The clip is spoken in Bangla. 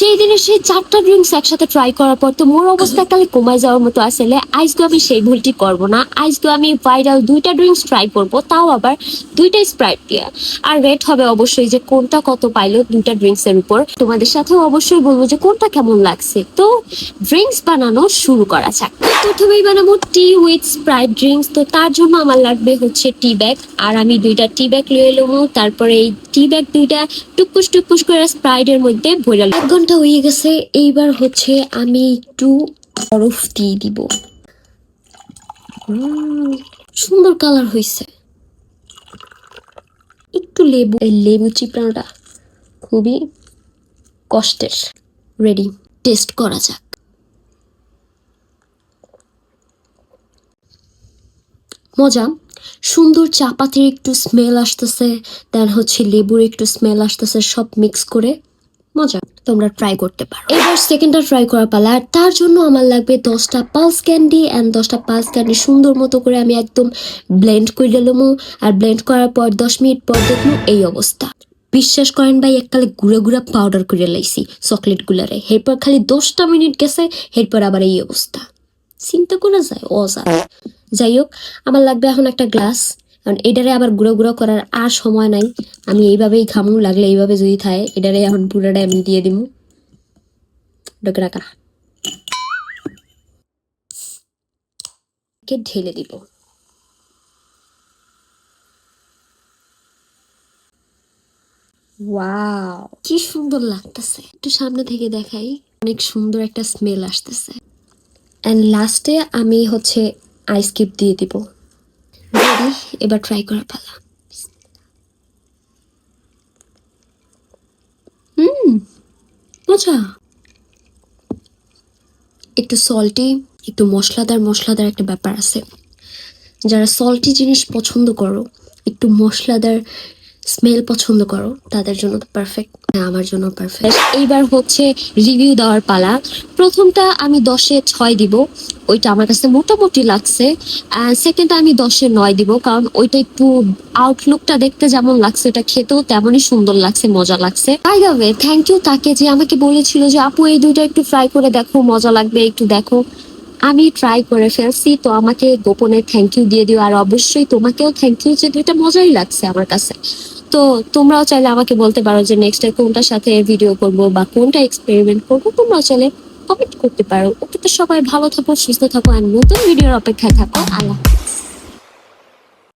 সেই দিনে সেই 4টা ড্রিঙ্কস একসাথে ট্রাই করার পর তো মোর অবস্থা কালে কমায় যাওয়ার মতো আসলে আজকে আমি সেই ভুলটি করব না। আজকে আমি ভাইরাল 2টা ড্রিঙ্কস ট্রাই করব, তাও আবার 2টা স্প্রাইট দিয়ে। আর রেট হবে অবশ্যই যে কোনটা কত পাইলো 2টা ড্রিঙ্কস এর উপর। তোমাদের সাথেও অবশ্যই বলবো যে কোনটা কেমন লাগছে। তো ড্রিঙ্কস বানানো শুরু করা যাক। প্রথমেই বানাবো টি উইথ স্প্রাইট ড্রিঙ্কস। তো তার জন্য আমার লাগবে হচ্ছে টি ব্যাগ, আর আমি 2টা টি ব্যাগ লয়ে এলাম। তারপরে এই টি ব্যাগ 2টা টুকুস টুকুস করে স্প্রাইটের মধ্যে ভরে 1 ঘন্টা হয়ে গেছে। এইবার হচ্ছে আমি একটু বরফ দিয়ে দিব। সুন্দর কালার হয়েছে। একটু লেবু, এই লেবু চিপড়ানোটা খুবই কষ্টের। রেডি, টেস্ট করা যাক। মজা, সুন্দর চা পাতির একটু স্মেল আসতেছে, দেন হচ্ছে লেবুর একটু স্মেল আসতেছে, সব মিক্স করে মজা। তোমরা ট্রাই করতে পারো। এবার সেকেন্ডটা ট্রাই করার পালা। আর তার জন্য আমার লাগবে 10টা পালস ক্যান্ডি, অ্যান্ড 10টা পালস ক্যান্ডি সুন্দর মতো করে আমি একদম ব্লেন্ড করে দিলাম। আর ব্লেন্ড করার পর 10 মিনিট পর দেখলাম এই অবস্থা। বিশ্বাস করেন ভাই, এককালে গুঁড়া গুঁড়া পাউডার করে লাইছি চকলেট গুলারে। এরপর খালি 10টা মিনিট গেছে, এরপর আবার এই অবস্থা। চিন্তা করা যায় অজা। যাই হোক, আমার লাগবে এখন একটা গ্লাস, কারণ এটারে আবার গুঁড়ো গুঁড়ো করার আর সময় নাই। আমি এইভাবেই খামু, লাগলে এইভাবে যদি থাকে। এটারে এখন পুরোটা আমি দিয়ে দিব। রাখা ঢেলে দিব। ওয়াও, কি সুন্দর লাগতেছে। একটু সামনে থেকে দেখাই, অনেক সুন্দর একটা স্মেল আসতেছে। এন্ড লাস্টে আমি হচ্ছে আইস কিউব দিয়ে দিব। রেডি, এবার ট্রাই করার পালা। মজা, একটু সল্টি, একটু মশলাদার মশলাদার একটা ব্যাপার আছে। যারা সল্টি জিনিস পছন্দ করো, একটু মশলাদার স্মেল পছন্দ করো, তাদের জন্য তো পারফেক্ট। আমার জন্য পারফেক্ট। এইবার হচ্ছে রিভিউ দেওয়ার পালা। প্রথমটা আমি 10-এ 6 দিব, ওইটা আমার কাছে মোটামুটি লাগছে। সেকেন্ডটা আমি 10-এ 9 দিব, কারণ ওইটা একটু আউটলুকটা দেখতে যেমন লাগছে, ওটা খেতেও তেমনই সুন্দর লাগছে, মজা লাগছে। By the way, thank you তাকে যে আমাকে বলেছিল যে আপু এই 2টা একটু ফ্রাই করে দেখো, মজা লাগবে, একটু দেখো। আমি ট্রাই করে ফেলছি, তো আমাকে গোপনে থ্যাংক ইউ দিয়ে দিও। আর অবশ্যই তোমাকেও থ্যাংক ইউ যে 2টা মজাই লাগছে আমার কাছে। তো তোমরাও চাইলে আমাকে বলতে পারো যে নেক্সট কোনটার সাথে ভিডিও করব বা কোনটা এক্সপেরিমেন্ট করবো। তোমরাও চাইলে কমেন্ট করতে পারো। ওকে, তো সবাই ভালো থাকো, সুস্থ থাকো, আর নতুন ভিডিওর অপেক্ষায় থাকো। আল্লাহ হাফেজ।